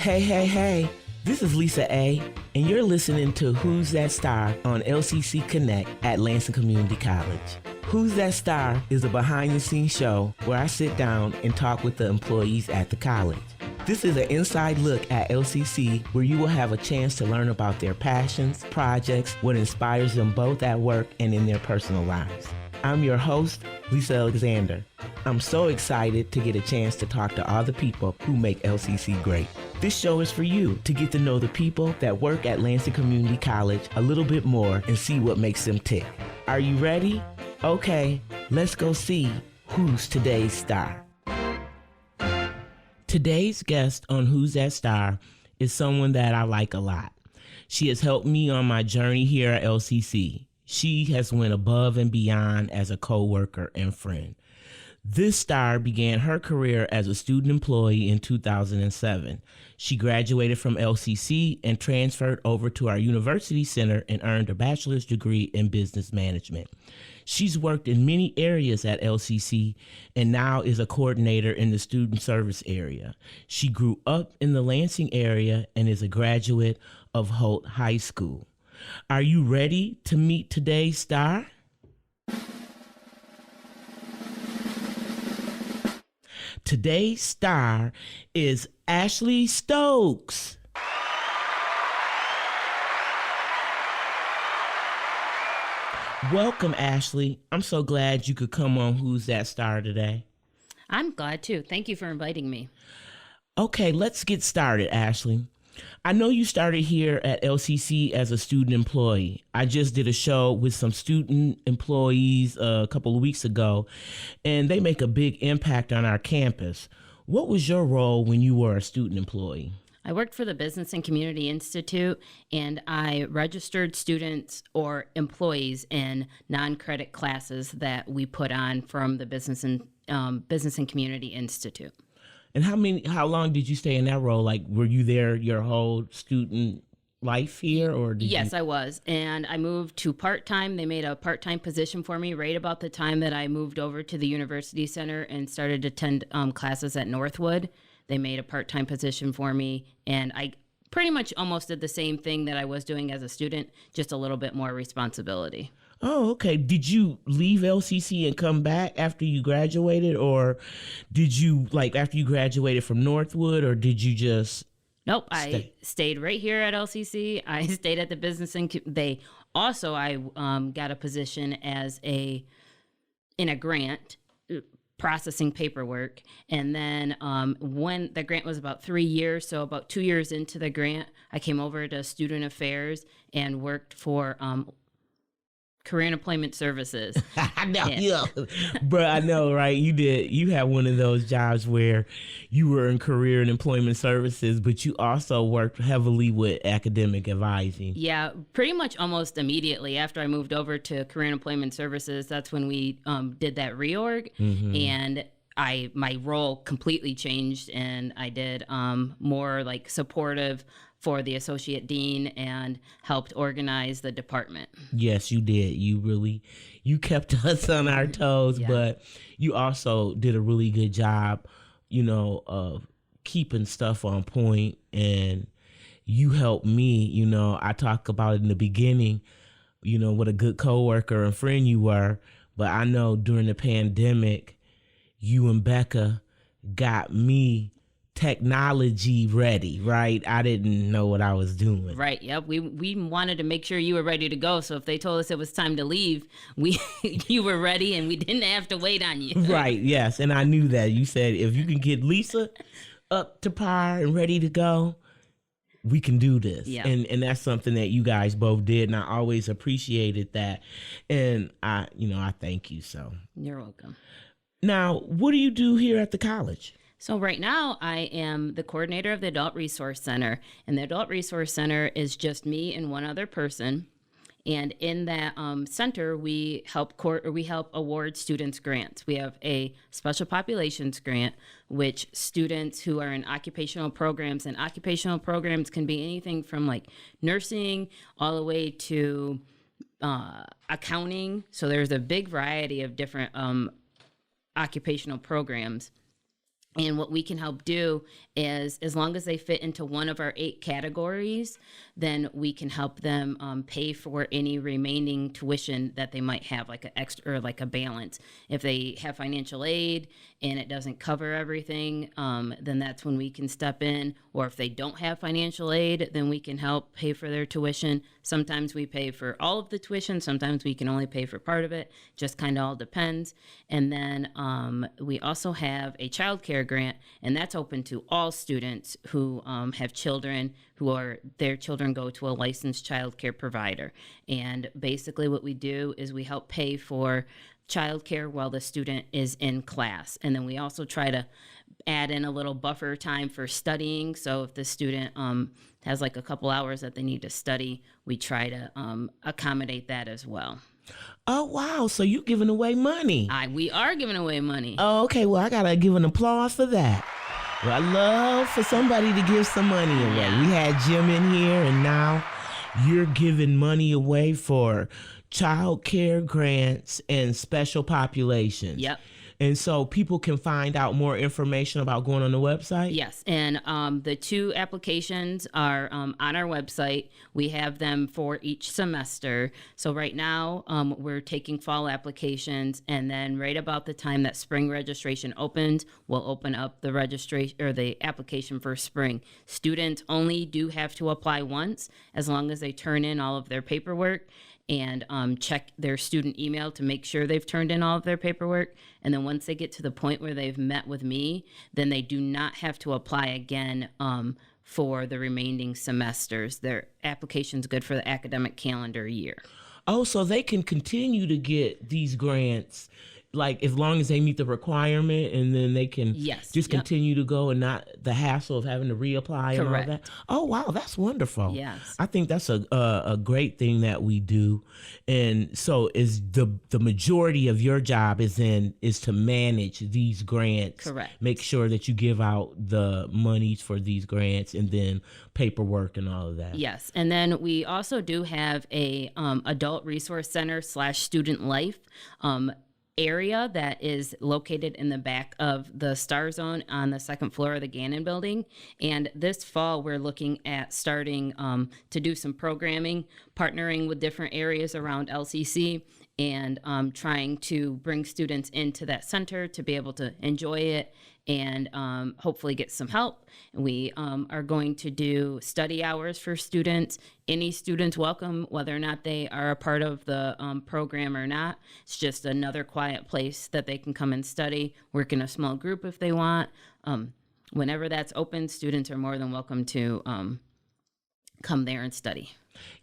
Hey. This is Lisa A., and you're listening to Who's That Star on LCC Connect at Lansing Community College. Who's That Star is a behind-the-scenes show where I sit down and talk with the employees at the college. This is an inside look at LCC where you will have a chance to learn about their passions, projects, what inspires them both at work and in their personal lives. I'm your host, Lisa Alexander. I'm so excited to get a chance to talk to all the people who make LCC great. This show is for you to get to know the people that work at Lansing Community College a little bit more and see what makes them tick. Are you ready? Okay, let's go see who's today's star. Today's guest on Who's That Star is someone that I like a lot. She has helped me on my journey here at LCC. She has went above and beyond as a coworker and friend. This star began her career as a student employee in 2007. She graduated from LCC and transferred over to our university center and earned a bachelor's degree in business management. She's worked in many areas at LCC and now is a coordinator in the student service area. She grew up in the Lansing area and is a graduate of Holt High School. Are you ready to meet today's star? Today's star is Ashlee Stokes. Welcome, Ashlee. I'm so glad you could come on Who's That Star today. I'm glad too. Thank you for inviting me. Okay, let's get started, Ashlee. I know you started here at LCC as a student employee. I just did a show with some student employees a couple of weeks ago, and they make a big impact on our campus. What was your role when you were a student employee? I worked for the Business and Community Institute, and I registered students or employees in non-credit classes that we put on from the Business and Community Institute. And how long did you stay in that role? Like, were you there your whole student life here, or did Yes, I was. And I moved to part-time. They made a part-time position for me right about the time that I moved over to the University Center and started to attend classes at Northwood. They made a part-time position for me, and I pretty much almost did the same thing that I was doing as a student, just a little bit more responsibility. Oh, okay. Did you leave LCC and come back after you graduated, or did you, like, after you graduated from Northwood, or did you just Nope, stay? I stayed right here at LCC. I stayed at the business, and I got a position as in a grant processing paperwork. And then when the grant was about 3 years, so about 2 years into the grant, I came over to Student Affairs and worked for Career and Employment Services. I know, yeah. Bro, I know, right? You had one of those jobs where you were in Career and Employment Services, but you also worked heavily with academic advising. Yeah, pretty much almost immediately after I moved over to Career and Employment Services, that's when we did that reorg, and my role completely changed, and I did more like supportive for the associate dean and helped organize the department. Yes, you did. You kept us on our toes, Yeah. but you also did a really good job, of keeping stuff on point, and you helped me. I talked about it in the beginning, what a good coworker and friend you were, but I know during the pandemic, you and Becca got me technology ready, right? I didn't know what I was doing. Right. Yep. We wanted to make sure you were ready to go. So if they told us it was time to leave, you were ready, and we didn't have to wait on you. Right. Yes. And I knew that. You said, if you can get Lisa up to par and ready to go, we can do this. Yeah. And that's something that you guys both did, and I always appreciated that. And I thank you. So You're welcome. now, what do you do here at the college? So right now I am the coordinator of the Adult Resource Center, and the Adult Resource Center is just me and one other person. And in that center, we help award students grants. We have a special populations grant, which students who are in occupational programs, and occupational programs can be anything from like nursing all the way to accounting. So there's a big variety of different occupational programs. And what we can help do is, as long as they fit into one of our 8 categories, then we can help them pay for any remaining tuition that they might have, like an extra or like a balance. If they have financial aid and it doesn't cover everything, then that's when we can step in. Or if they don't have financial aid, then we can help pay for their tuition. Sometimes we pay for all of the tuition. Sometimes we can only pay for part of it. Just kind of all depends. And then we also have a childcare grant, and that's open to all students who have children their children go to a licensed child care provider. And basically what we do is we help pay for childcare while the student is in class. And then we also try to add in a little buffer time for studying. So if the student has like a couple hours that they need to study, we try to accommodate that as well. Oh, wow. So you're giving away money. We are giving away money. Oh, okay. Well, I got to give an applause for that. Well, I love for somebody to give some money away. Yeah. We had Jim in here, and now you're giving money away for child care grants and special populations. Yep. And so people can find out more information about going on the website? Yes, and the 2 applications are on our website. We have them for each semester. So right now we're taking fall applications, and then right about the time that spring registration opens, we'll open up the registration or the application for spring. Students only do have to apply once, as long as they turn in all of their paperwork and check their student email to make sure they've turned in all of their paperwork. And then once they get to the point where they've met with me, then they do not have to apply again for the remaining semesters. Their application's good for the academic calendar year. Oh, so they can continue to get these grants, like as long as they meet the requirement, and then they can just continue to go and not the hassle of having to reapply and all that. Oh, wow, that's wonderful. Yes. I think that's a great thing that we do. And so is the majority of your job is to manage these grants. Correct. Make sure that you give out the monies for these grants and then paperwork and all of that. Yes. And then we also do have a adult resource center / student life area that is located in the back of the Star Zone on the 2nd floor of the Gannon building. And this fall, we're looking at starting to do some programming, partnering with different areas around LCC, and trying to bring students into that center to be able to enjoy it and hopefully get some help. And we are going to do study hours for students. Any students welcome, whether or not they are a part of the program or not. It's just another quiet place that they can come and study, work in a small group if they want. Whenever that's open, students are more than welcome to come there and study.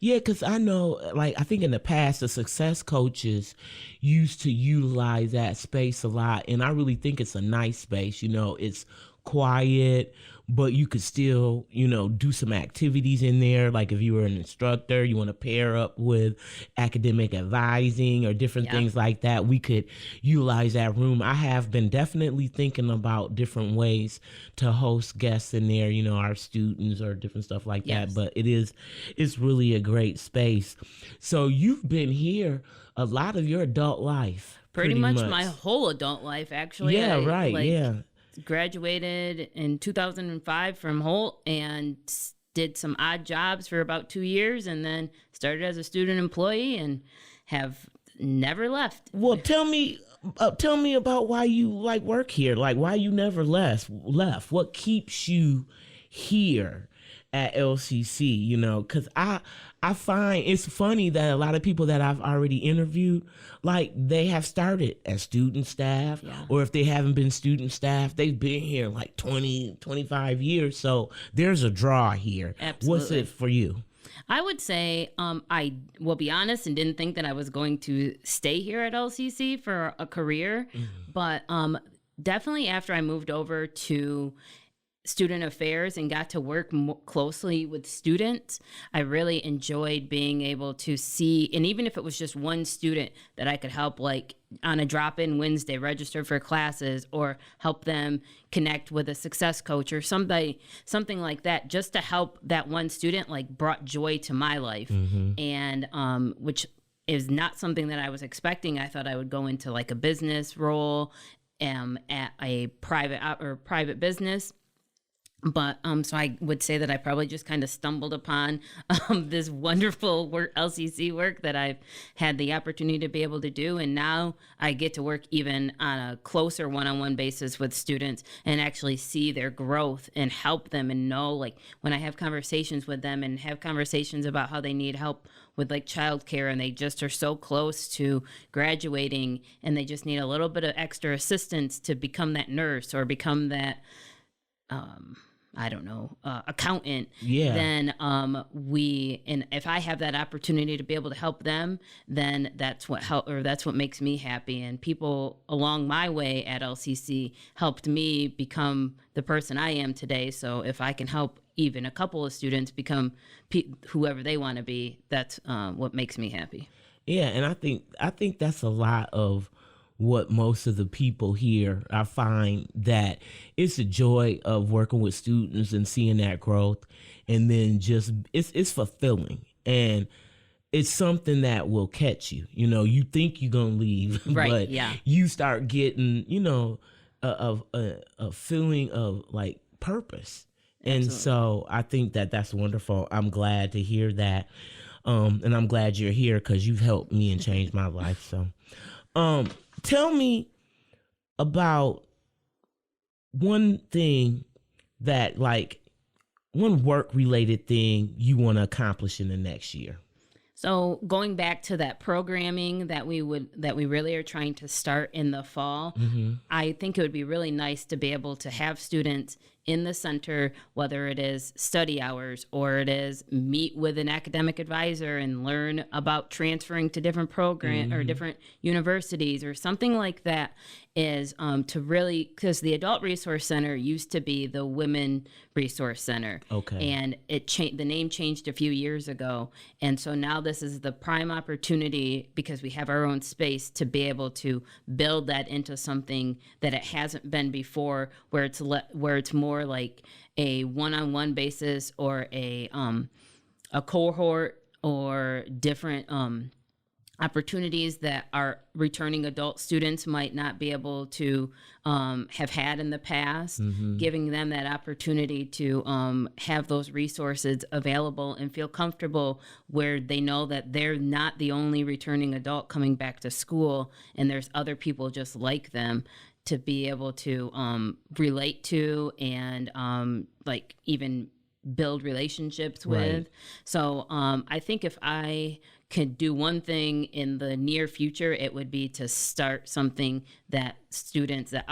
Yeah, because I know, like, I think in the past, the success coaches used to utilize that space a lot. And I really think it's a nice space. You know, it's quiet, but you could still, do some activities in there. Like if you were an instructor, you want to pair up with academic advising or different things like that, we could utilize that room. I have been definitely thinking about different ways to host guests in there, our students or different stuff like that. But it's really a great space. So you've been here a lot of your adult life. Pretty much my whole adult life, actually. Yeah, right. Graduated in 2005 from Holt and did some odd jobs for about 2 years, and then started as a student employee and have never left. Well, tell me about why you work here, like why you never left. What keeps you here at LCC? Because I find it's funny that a lot of people that I've already interviewed, like they have started as student staff, or if they haven't been student staff, they've been here like 20, 25 years. So there's a draw here. Absolutely. What's it for you? I would say I will be honest and didn't think that I was going to stay here at LCC for a career. But definitely after I moved over to student affairs and got to work closely with students, I really enjoyed being able to see, and even if it was just one student that I could help, like on a drop-in Wednesday, register for classes, or help them connect with a success coach or something like that, just to help that one student, like brought joy to my life. And which is not something that I was expecting. I thought I would go into like a business role am at a private business. But so I would say that I probably just kind of stumbled upon this wonderful LCC work that I've had the opportunity to be able to do. And now I get to work even on a closer one-on-one basis with students and actually see their growth and help them, and know, like, when I have conversations with them and have conversations about how they need help with like childcare, and they just are so close to graduating and they just need a little bit of extra assistance to become that nurse or become that accountant, then and if I have that opportunity to be able to help them, then that's what makes me happy. And people along my way at LCC helped me become the person I am today. So if I can help even a couple of students become whoever they want to be, that's what makes me happy. Yeah, and I think that's a lot of what most of the people here, I find that it's a joy of working with students and seeing that growth, and then just it's fulfilling, and it's something that will catch you. You know, you think you're gonna leave, right? But yeah, you start getting, a feeling of like purpose. And Absolutely. so I think that that's wonderful. I'm glad to hear that, and I'm glad you're here because you've helped me and changed my life. So. Tell me about one thing that, like, one work-related thing you want to accomplish in the next year. So going back to that programming that we really are trying to start in the fall, I think it would be really nice to be able to have students in the center, whether it is study hours or it is meet with an academic advisor and learn about transferring to different program or different universities or something like that, is to really, because the Adult Resource Center used to be the Women Resource Center. Okay. And the name changed a few years ago. And so now this is the prime opportunity, because we have our own space, to be able to build that into something that it hasn't been before, where it's more like a one-on-one basis or a cohort or different opportunities that our returning adult students might not be able to have had in the past, giving them that opportunity to have those resources available and feel comfortable, where they know that they're not the only returning adult coming back to school, and there's other people just like them to be able to relate to and like even build relationships with. Right. So I think if I could do one thing in the near future, it would be to start something that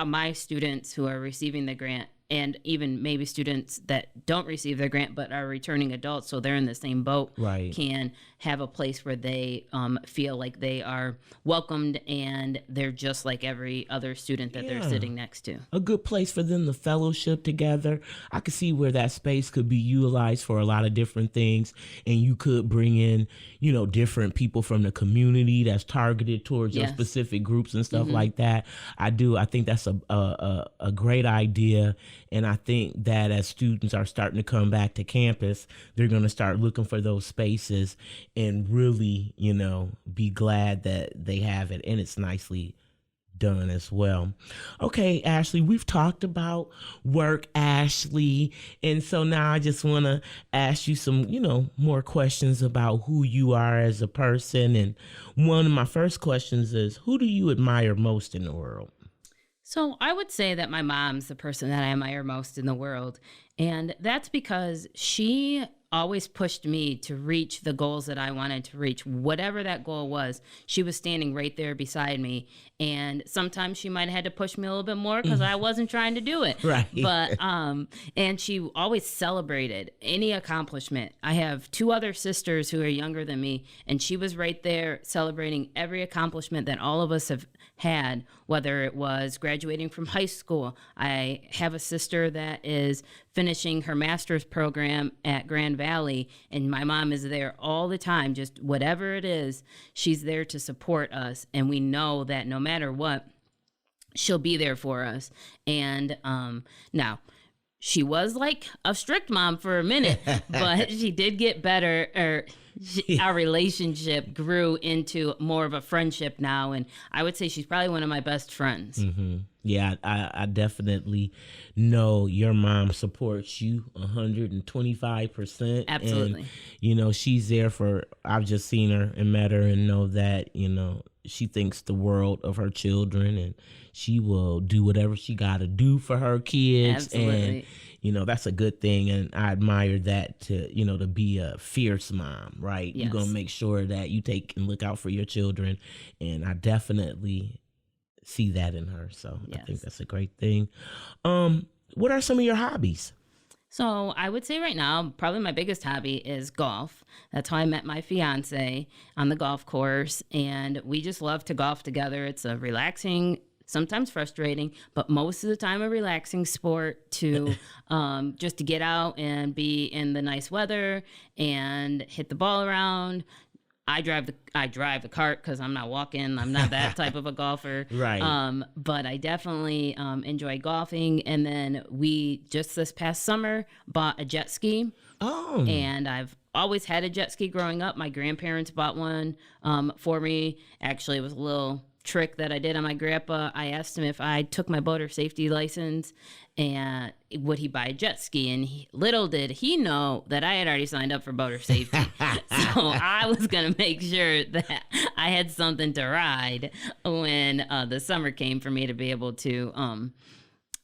my students who are receiving the grant, and even maybe students that don't receive their grant but are returning adults, so they're in the same boat, Right. can have a place where they feel like they are welcomed and they're just like every other student that they're sitting next to. A good place for them to fellowship together. I could see where that space could be utilized for a lot of different things, and you could bring in, different people from the community that's targeted towards those specific groups and stuff like that. I think that's a great idea, and I think that as students are starting to come back to campus, they're going to start looking for those spaces and really, be glad that they have it, and it's nicely done as well. Okay, Ashlee, we've talked about work, Ashlee, and so now I just want to ask you some, more questions about who you are as a person. And one of my first questions is, who do you admire most in the world? So I would say that my mom's the person that I admire most in the world. And that's because she always pushed me to reach the goals that I wanted to reach. Whatever that goal was, she was standing right there beside me. And sometimes she might have had to push me a little bit more because I wasn't trying to do it. Right. But, and she always celebrated any accomplishment. I have two other sisters who are younger than me, and she was right there celebrating every accomplishment that all of us have had, whether it was graduating from high school. I have a sister that is finishing her master's program at Grand Valley, and my mom is there all the time. Just whatever it is, she's there to support us, and we know that no matter what, she'll be there for us. And now, she was like a strict mom for a minute, but she did get better. Our relationship grew into more of a friendship now, and I would say she's probably one of my best friends. Yeah, I definitely know your mom supports you 125%. And, Absolutely. she's there for, I've just seen her and met her and know that, she thinks the world of her children and she will do whatever she got to do for her kids. And, Absolutely. that's a good thing. And I admire that to be a fierce mom, right? You're going to Yes. make sure that you take and look out for your children. And I definitely see that in her. So I think Yes. that's a great thing. What are some of your hobbies? So I would say right now, probably my biggest hobby is golf. That's how I met my fiance on the golf course. And we just love to golf together. It's a relaxing, sometimes frustrating, but most of the time a relaxing sport to just to get out and be in the nice weather and hit the ball around. I drive the cart because I'm not walking. I'm not that type of a golfer. Right. But I definitely enjoy golfing. And then we just this past summer bought a jet ski. Oh. And I've always had a jet ski growing up. My grandparents bought one for me. Actually, it was a little trick that I did on my grandpa. I asked him if I took my boater safety license and would he buy a jet ski, and little did he know that I had already signed up for boater safety. So I was gonna make sure that I had something to ride when the summer came for me to be able to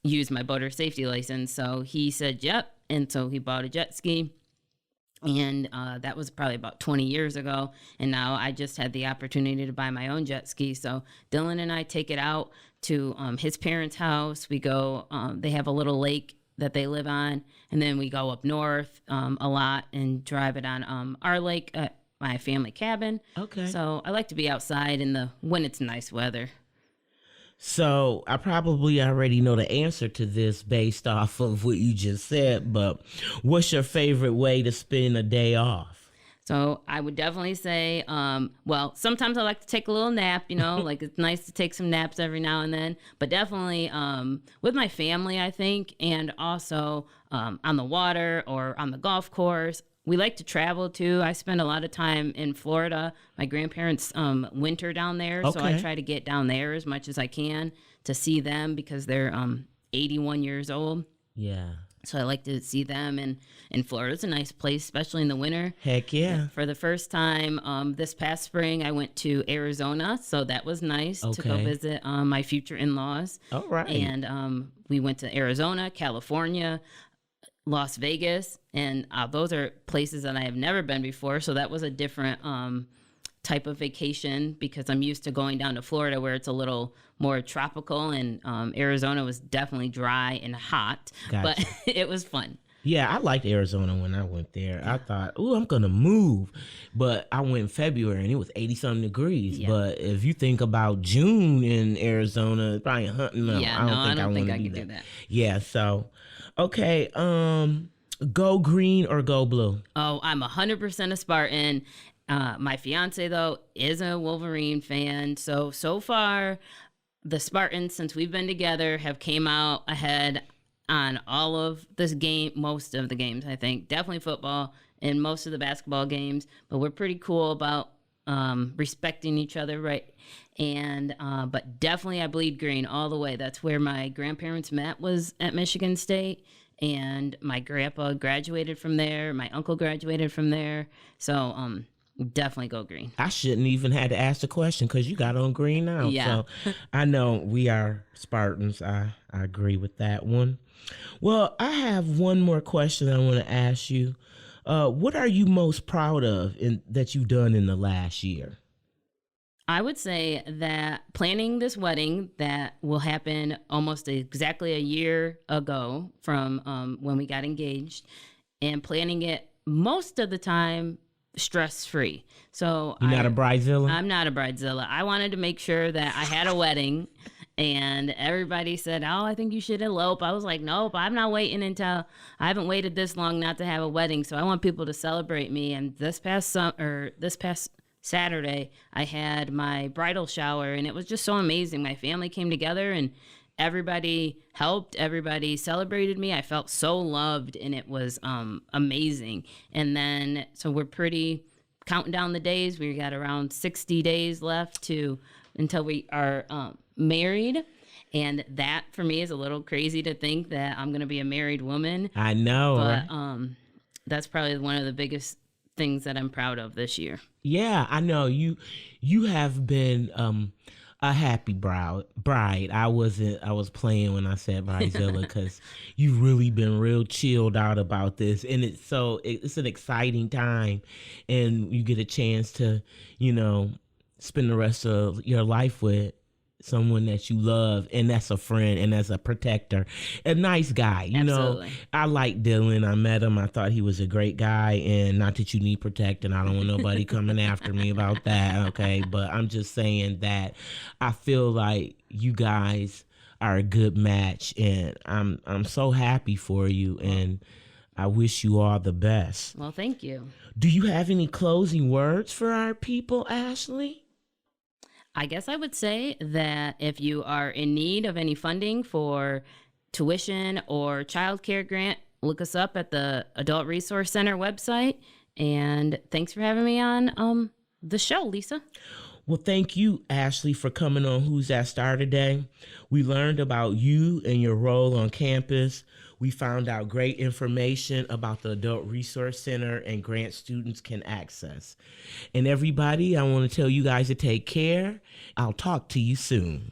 use my boater safety license. So he said yep, and so he bought a jet ski. And that was probably about 20 years ago. And now I just had the opportunity to buy my own jet ski. So Dylan and I take it out to his parents' house. We go, they have a little lake that they live on. And then we go up north a lot and drive it on our lake at my family cabin. Okay. So I like to be outside when it's nice weather. So I probably already know the answer to this based off of what you just said, but what's your favorite way to spend a day off? So I would definitely say, well, sometimes I like to take a little nap, like it's nice to take some naps every now and then, but definitely with my family, I think, and also on the water or on the golf course. We like to travel too. I spend a lot of time in Florida. My grandparents winter down there, so I Okay. try to get down there as much as I can to see them because they're 81 years old. Yeah. So I like to see them, and Florida's a nice place, especially in the winter. Heck yeah. For the first time this past spring, I went to Arizona, so that was nice to go Okay. visit my future in-laws. All right. And we went to Arizona, California, Las Vegas, and those are places that I have never been before. So that was a different type of vacation because I'm used to going down to Florida where it's a little more tropical, and Arizona was definitely dry and hot, Gotcha. but it was fun. Yeah, I liked Arizona when I went there. I thought, oh, I'm going to move. But I went in February and it was 80-something degrees. Yeah. But if you think about June in Arizona, it's probably hunting. No, Yeah, I don't think I wanna could do that. Yeah, so, okay. Go green or go blue? Oh, I'm 100% a Spartan. My fiance, though, is a Wolverine fan. So far, the Spartans, since we've been together, have came out ahead on all of this game, most of the games, I think. Definitely football and most of the basketball games. But we're pretty cool about respecting each other, right? And but definitely I bleed green all the way. That's where my grandparents met, was at Michigan State. And my grandpa graduated from there. My uncle graduated from there. So definitely go green. I shouldn't even had to ask the question because you got on green now. Yeah. So I know we are Spartans. I agree with that one. Well, I have one more question I want to ask you. What are you most proud of that you've done in the last year? I would say that planning this wedding that will happen almost exactly a year ago from when we got engaged, and planning it most of the time stress-free. So You're not a bridezilla? I'm not a bridezilla. I wanted to make sure that I had a wedding, and everybody said, "Oh, I think you should elope." I was like, "Nope, I'm not waiting until I haven't waited this long not to have a wedding." So I want people to celebrate me. And this past Saturday, I had my bridal shower, and it was just so amazing. My family came together, and everybody helped. Everybody celebrated me. I felt so loved, and it was amazing. And then, so we're pretty counting down the days. We got around 60 days left until we are married. And that for me is a little crazy to think that I'm going to be a married woman. I know. But Right? that's probably one of the biggest things that I'm proud of this year. Yeah, I know. You have been a happy bride. I was playing when I said bridezilla because you've really been real chilled out about this, and it's an exciting time, and you get a chance to, spend the rest of your life with someone that you love, and that's a friend and as a protector, a nice guy. Absolutely. I like Dylan. I met him. I thought he was a great guy, and not that you need protecting. I don't want nobody coming after me about that. Okay, but I'm just saying that I feel like you guys are a good match, and I'm so happy for you, and I wish you all the best. Well, thank you. Do you have any closing words for our people, Ashlee? I guess I would say that if you are in need of any funding for tuition or childcare grant, look us up at the Adult Resource Center website. And thanks for having me on the show, Lisa. Well, thank you, Ashlee, for coming on Who's That Star today. We learned about you and your role on campus. We found out great information about the Adult Resource Center and grants students can access. And everybody, I want to tell you guys to take care. I'll talk to you soon.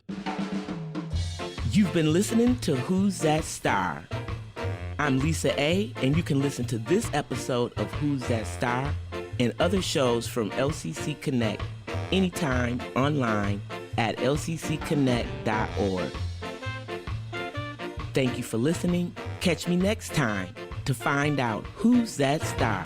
You've been listening to Who's That Star? I'm Lisa A., and you can listen to this episode of Who's That Star and other shows from LCC Connect anytime online at lccconnect.org. Thank you for listening. Catch me next time to find out who's that star.